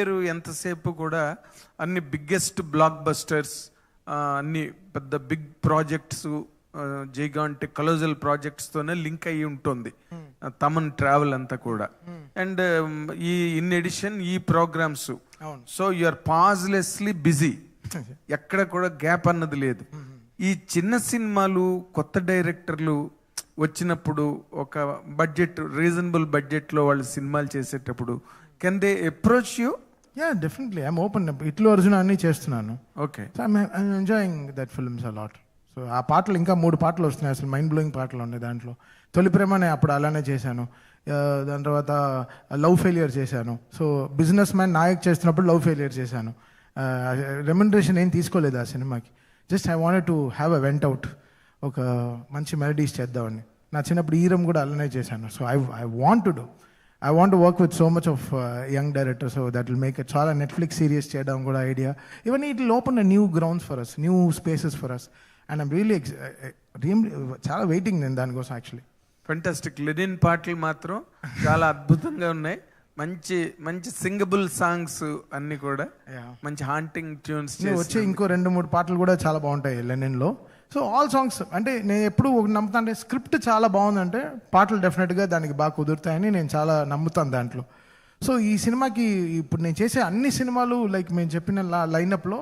పేరు ఎంతసేపు కూడా అన్ని బిగ్గెస్ట్ బ్లాక్ బస్టర్స్, అన్ని పెద్ద బిగ్ ప్రాజెక్ట్స్, జైగాంటిక్ కలోజల్ ప్రాజెక్ట్స్తోనే లింక్ అయ్యి ఉంటుంది తమన్ ట్రావెల్ అంతా కూడా. అండ్ ఈ ఇన్ ఎడిషన్ ఈ programmes, so you are pauselessly busy, ఎక్కడ కూడా గ్యాప్ అన్నది లేదు. ఈ చిన్న సినిమాలు కొత్త డైరెక్టర్లు వచ్చినప్పుడు ఒక బడ్జెట్, రీజనబుల్ బడ్జెట్లో వాళ్ళు సినిమాలు చేసేటప్పుడు can they approach you? Yeah, definitely I'm open. ఇట్లు అర్జున అన్ని చేస్తున్నాను. Okay, so I'm enjoying that films a lot. So ఆ పాటలు ఇంకా 3 పాటలు వస్తున్నాయి, అసలు మైండ్ బ్లోయింగ్ పాటలు ఉన్నాయి దాంట్లో. తొలి ప్రేమనే అప్పుడు అలానే చేశాను. దాని తర్వాత లవ్ ఫెయిలియర్ చేశాను. సో బిజినెస్ మ్యాన్ నాయక్ చేస్తున్నప్పుడు లవ్ ఫెయిలియర్ చేశాను. రెమ్యునరేషన్ ఏం తీసుకోలేదు ఆ సినిమాకి. Just I wanted to have a went out, ఒక మంచి మెలడీస్ చేద్దామని. నా చిన్నప్పుడు ఈరం కూడా అలానే చేశాను. So I want to do, I want work with so much of young director. So that will make it. చాలా నెట్ఫ్లిక్స్ సిరీస్ చేయడం కూడా ఐడియా. ఇవన్నీ it will open a new grounds for us, new spaces for us. And I'm really చాలా waiting నేను దానికోసం actually. Fantastic. Lenin పాటలు మాత్రం చాలా అద్భుతంగా ఉన్నాయి. మంచి మంచి సింగబుల్ సాంగ్స్ అన్ని కూడా, మంచి హాంటింగ్ ట్యూన్స్. వచ్చే ఇంకో 2-3 పాటలు కూడా చాలా బాగుంటాయి లెనిన్లో. సో ఆల్ సాంగ్స్ అంటే నేను ఎప్పుడు నమ్ముతా అంటే స్క్రిప్ట్ చాలా బాగుందంటే పాటలు డెఫినెట్గా దానికి బాగా కుదురుతాయని నేను చాలా నమ్ముతాను దాంట్లో. సో ఈ సినిమాకి ఇప్పుడు నేను చేసే అన్ని సినిమాలు లైక్ మేము చెప్పిన లైనప్లో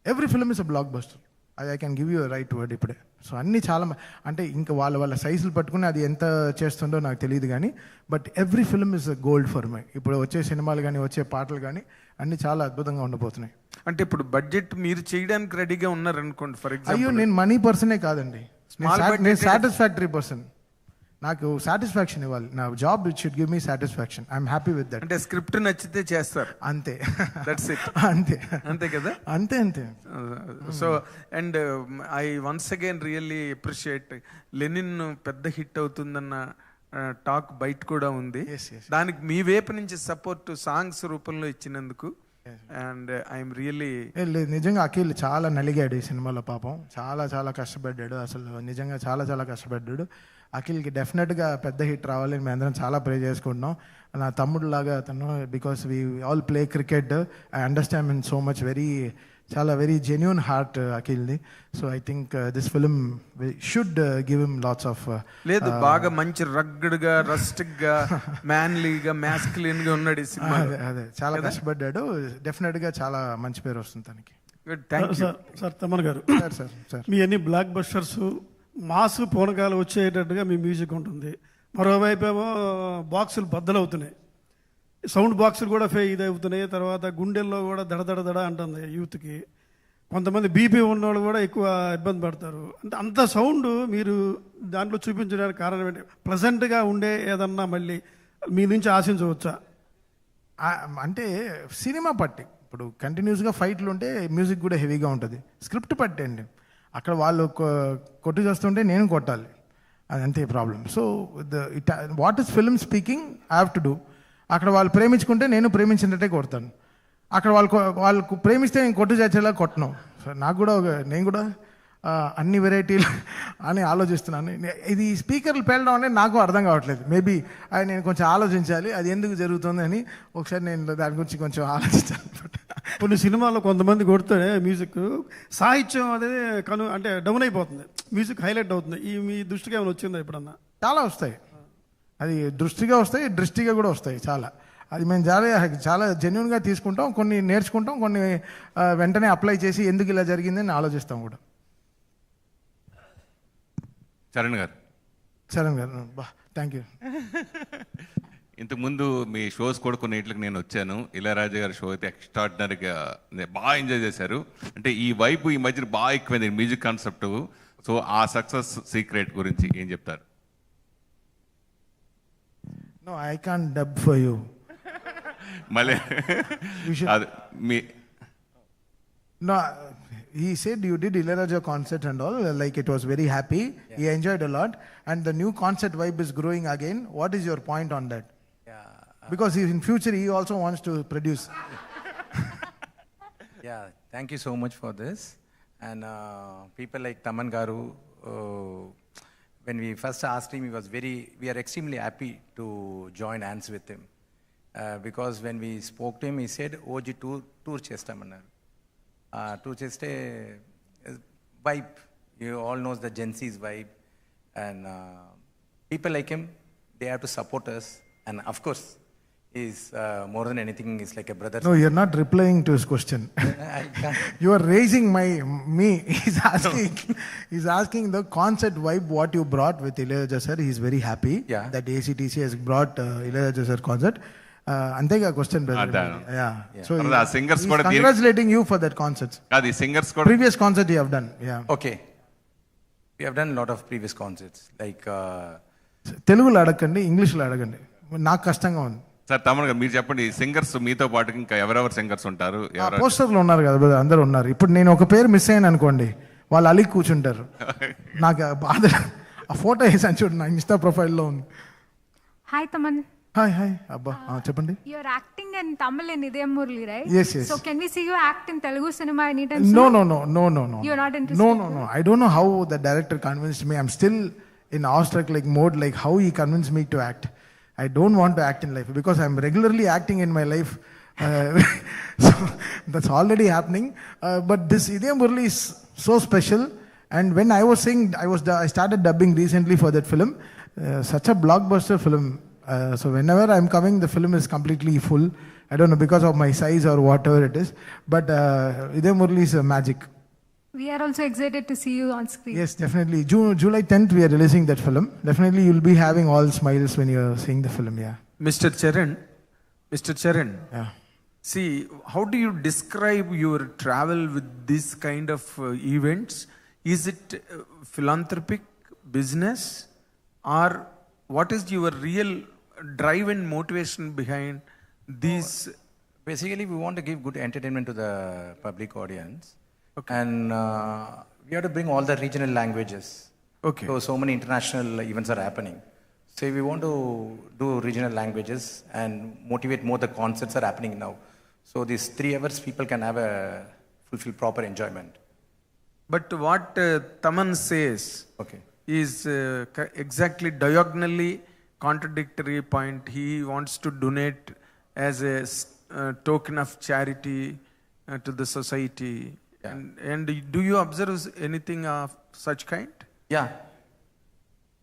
every film is a blockbuster. I can give you right word ఇప్పుడే. సో అన్నీ చాలా అంటే ఇంకా వాళ్ళ సైజులు పట్టుకుని అది ఎంత చేస్తుందో నాకు తెలియదు కానీ, but every film is a gold for my. ఇప్పుడు వచ్చే సినిమాలు కానీ వచ్చే పాటలు కానీ అన్నీ చాలా అద్భుతంగా ఉండబోతున్నాయి. అంటే ఇప్పుడు బడ్జెట్ మీరు చేయడానికి రెడీగా ఉన్నారనుకోండి ఫర్ ఎగ్జాంపుల్. అయ్యో, నేను మనీ పర్సనే కాదండి, నేను సాటిస్ఫాక్టరీ పర్సన్. నాకు సాటిస్ఫాక్షన్ ఇవ్వాలి, నా job it should give me satisfaction. I'm happy with that. అంటే స్క్రిప్ట్ నచ్చితే చేస్తారు అంతే. That's it. అంతే అంతే కదా, అంతే అంతే. So and I once again really appreciate. Lenin పెద్ద హిట్ అవుతుందన్న టాక్ బయట కూడా ఉంది. దానికి మీ వైపు నుంచి సపోర్ట్ సాంగ్స్ రూపంలో ఇచ్చినందుకు. అండ్ ఐఎమ్ రియల్లీ నిజంగా అఖిల్ చాలా నలిగాడు ఈ సినిమాలో పాపం. చాలా చాలా కష్టపడ్డాడు, అసలు నిజంగా చాలా చాలా కష్టపడ్డాడు. అఖిల్కి డెఫినెట్గా పెద్ద హిట్ రావాలని మేము అందరం చాలా ప్రే చేసుకుంటున్నాం. నా తమ్ముడు లాగా అతను, because we all play cricket. I understand in so much, చాలా వెరీ జెన్యూన్ హార్ట్ అఖిల్ది. So I think this film should give him lots of. లేదు, బాగా మంచి రగ్గడ్గా, రస్టిక్గా, మ్యాన్లీగా, మ్యాస్కులిన్ గా ఉన్నాడు ఈ సినిమా. అదే చాలా కష్టపడ్డాడు. డెఫినెట్గా చాలా మంచి పేరు వస్తుంది తనకి. Thank you sir. తమన్ గారు, సార్ మీ అన్ని బ్లాక్ బస్టర్స్ మాస్ పూనకాలు వచ్చేటట్టుగా మీ మ్యూజిక్ ఉంటుంది. మరోవైపు ఏమో బాక్సులు బద్దలవుతున్నాయి, సౌండ్ బాక్సులు కూడా ఇదవుతున్నాయి. తర్వాత గుండెల్లో కూడా దడ అంటుంది యూత్కి. కొంతమంది బీపీ ఉన్నవాళ్ళు కూడా ఎక్కువ ఇబ్బంది పడతారు. అంటే అంత సౌండ్ మీరు దాంట్లో చూపించడానికి కారణం ఏంటి? ప్లెజెంట్గా ఉండే ఏదన్నా మళ్ళీ మీ నుంచి ఆశించవచ్చా? అంటే సినిమా పట్టి ఇప్పుడు కంటిన్యూస్గా ఫైట్లు ఉంటే మ్యూజిక్ కూడా హెవీగా ఉంటుంది. స్క్రిప్ట్ పట్టండి, అక్కడ వాళ్ళు కొట్టు చేస్తుంటే నేను కొట్టాలి, అది అంతే problem. So what is film speaking I have to do. అక్కడ వాళ్ళు ప్రేమించుకుంటే నేను ప్రేమించినట్టే కొడతాను. అక్కడ వాళ్ళు ప్రేమిస్తే నేను కొట్టు చేసేలా కొట్టను. సో నాకు కూడా నేను కూడా అన్ని వెరైటీలు అని ఆలోచిస్తున్నాను. ఇది స్పీకర్లు పేలడం అనేది నాకు అర్థం కావట్లేదు. మేబీ అది నేను కొంచెం ఆలోచించాలి, అది ఎందుకు జరుగుతుంది అని ఒకసారి నేను దాని గురించి కొంచెం ఆలోచించాలి. కొన్ని సినిమాల్లో కొంతమంది కొడితే మ్యూజిక్ సాహిత్యం అనేది అంటే డౌన్ అయిపోతుంది, మ్యూజిక్ హైలైట్ అవుతుంది. మీ దృష్టికి ఏమైనా వచ్చిందా ఎప్పుడన్నా? చాలా వస్తాయి, అది దృష్టిగా వస్తాయి, దృష్టిగా కూడా వస్తాయి చాలా. అది మేము చాలా జెన్యున్గా తీసుకుంటాం, కొన్ని నేర్చుకుంటాం, కొన్ని వెంటనే అప్లై చేసి ఎందుకు ఇలా జరిగిందని ఆలోచిస్తాం కూడా. చరణ్ గారు బా థ్యాంక్ యూ. ఇంతకుముందు మీ షోస్ కూడా కొన్నిట్లకి నేను వచ్చాను. ఇళయరాజా గారి షో అయితే ఎక్స్ట్రాడినరీగా బాగా ఎంజాయ్ చేశారు. అంటే ఈ వైపు ఈ మధ్య బాగా ఎక్కువైంది మ్యూజిక్ కాన్సెప్ట్. సో ఆ సక్సెస్ సీక్రెట్ గురించి ఏం చెప్తారు? No, I can't dub for you. మళ్ళీ No, he said you did Ilayaraja concert and all, like it was very happy. Yeah. He enjoyed a lot, and the new concert vibe is growing again. What is your point on that? Yeah. Because in future he also wants to produce. Yeah, thank you so much for this. And people like Taman Garu, when we first asked him, we are extremely happy to join hands with him. Because when we spoke to him, he said, OG tour chestamanaru. Tour cheste vibe. You all knows the Gen Z's vibe. And people like him, they have to support us. And of course, he's more than anything, he's like a brother. No, you're not replying to his question. I can't. You are raising me. He's asking the concert vibe what you brought with Ilayaraja sir. He's very happy Yeah. that ACTC has brought Ilayaraja sir concert. Antega question, brother. Adano. Yeah. So Brother, ఆ singers he's కూడా దీని- congratulating you for that concert. కాదు ఈ singers కూడా Previous concert you have done. Yeah. Okay. We have done a lot of previous concerts. Like, తెలుగులో అడగండి, ఇంగ్లీష్లో అడగండి. నాకు కష్టంగా ఉంది. సార్ తమన్ గారు మీరు చెప్పండి సింగర్స్ మీతో పాటు ఇంకా ఎవరెవరు సింగర్స్ ఉంటారు ఎవరెవరు పోస్టర్లో ఉన్నారు కదా brother, అందరూ ఉన్నారు. ఇప్పుడు నేను ఒక పేరు మిస్ అయ్యాను అనుకోండి, వాళ్ళు అలిగి కూర్చుంటారు. నాకు ఆ బాధ. ఆ ఫోటో వేసాను చూడు, నా ఇన్స్టా ప్రొఫైల్లో ఉంది. Hi, Taman. హాయ్ హాయ్ అబ్బా చెప్పండి. You're acting in Tamil in Idayam Murli, right? Yes, yes. So can we see you act in Telugu cinema anytime No, soon? no. You're not interested? No. I don't know how the director convinced me. I'm still in awestruck like mode, like how he convinced me to act. I don't want to act in life because I'm regularly acting in my life. So that's already happening. But this Idayam Murli is so special. And when I was saying, I started dubbing recently for that film. Such a blockbuster film. So whenever I'm coming, the film is completely full. I don't know because of my size or whatever it is. But Idayam Murli is magic. We are also excited to see you on screen. Yes, definitely. July 10th, we are releasing that film. Definitely, you'll be having all smiles when you're seeing the film. Yeah. Mr. Charan, Yeah. see, how do you describe your travel with this kind of events? Is it philanthropic business, or what is your real drive and motivation behind these? basically, we want to give good entertainment to the public audience. And we have to bring all the regional languages. Okay. So many international events are happening. So we want to do regional languages and motivate more. The concerts are happening now. So these 3 hours, people can have a fulfill proper enjoyment. But what Taman says Okay. is exactly diagonally contradictory point. He wants to donate as a token of charity to the society. Yeah. And do you observe anything of such kind? Yeah.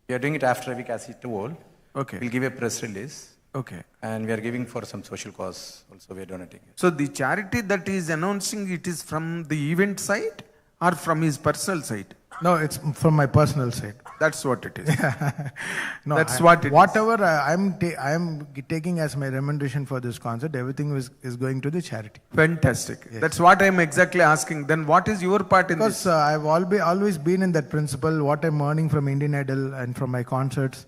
We are doing it after a week, as he told. Okay. We'll give a press release. Okay. And we are giving for some social cause also. We are donating it. So the charity that he is announcing, it is from the event side or from his personal side? No, it's from my personal side. That's what it is. No, That's what it is. whatever I am taking as my remuneration for this concert, everything is going to the charity. Fantastic. That's what I'm exactly asking. Then what is your part in Because this? I've always been in that principle. What I'm earning from Indian Idol and from my concerts,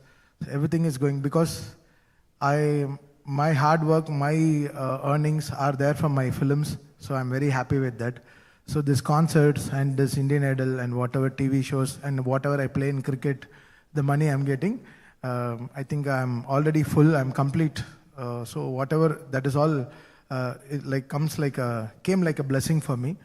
everything is going because my hard work, my earnings are there from my films. So I'm very happy with that. So these concerts and this Indian Idol and whatever TV shows and whatever I play in cricket, the money I'm getting, I think I'm already full. I'm complete. So whatever that is all, it like came like a blessing for me.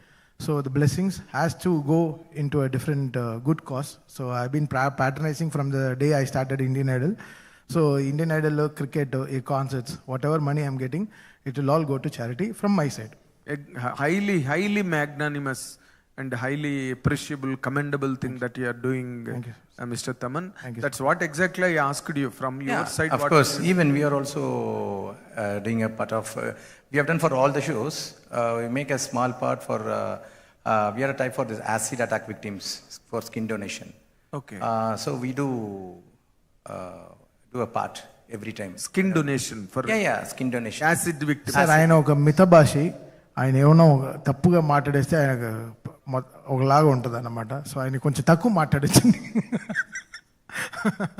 So the blessings has to go into a different good cause. So I've been patronizing from the day I started Indian Idol. So Indian Idol, cricket, concerts, whatever money I'm getting, it will all go to charity from my side. A highly magnanimous and highly appreciable, commendable thing that you are doing, Mr. Taman. That's what exactly I asked you from your side. Of course. Even we are also doing a part of. We have done for all the shows. We make a small part for. We are a type for this acid attack victims for skin donation. Okay. So we do a part every time. Skin donation for Yeah, skin donation. acid victims. Sir ఆయన ఒక మితభాషి, ఆయన ఏమన్నా తప్పుగా మాట్లాడేస్తే ఆయన ఒకలాగా ఉంటుంది అన్నమాట. So ఆయన కొంచెం తక్కువ మాట్లాడచ్చండి.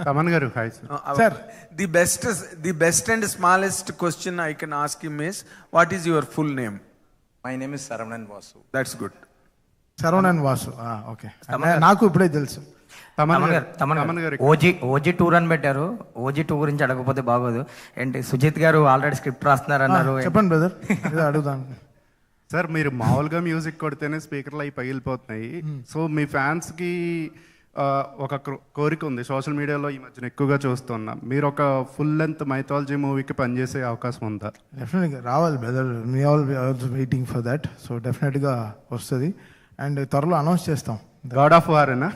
తమన్ గారు hi sir. Sir. The best and smallest question I can ask him is, what is your full name? My name is Saravanan Vasu. That's good. Saravanan Vasu. Okay, నాకు ఇప్పుడే తెలుసు. తమన్ గారు ఓజీ టూర్ అని పెట్టారు. ఓజీ టూ గురించి అడగకపోతే బాగోదు. ఏంటి సుజిత్ గారు ఆల్రెడీ స్క్రిప్ట్ రాస్తున్నారు అన్నారు. చెప్పండి బ్రదర్, ఏదో అడుగుదాను. సార్ మీరు మామూలుగా మ్యూజిక్ కొడితేనే స్పీకర్లు అవి పగిలిపోతున్నాయి. సో మీ ఫ్యాన్స్కి ఒక కోరిక ఉంది, సోషల్ మీడియాలో ఈ మధ్యన ఎక్కువగా చూస్తున్నాం. మీరు ఒక ఫుల్ లెంత్ మైథాలజీ మూవీకి పనిచేసే అవకాశం ఉందా? డెఫినెట్గా రావాలి బ్రదర్, మీ all waiting for that. So డెఫినెట్గా వస్తుంది అండ్ త్వరలో అనౌన్స్ చేస్తాం. God of వారేనా?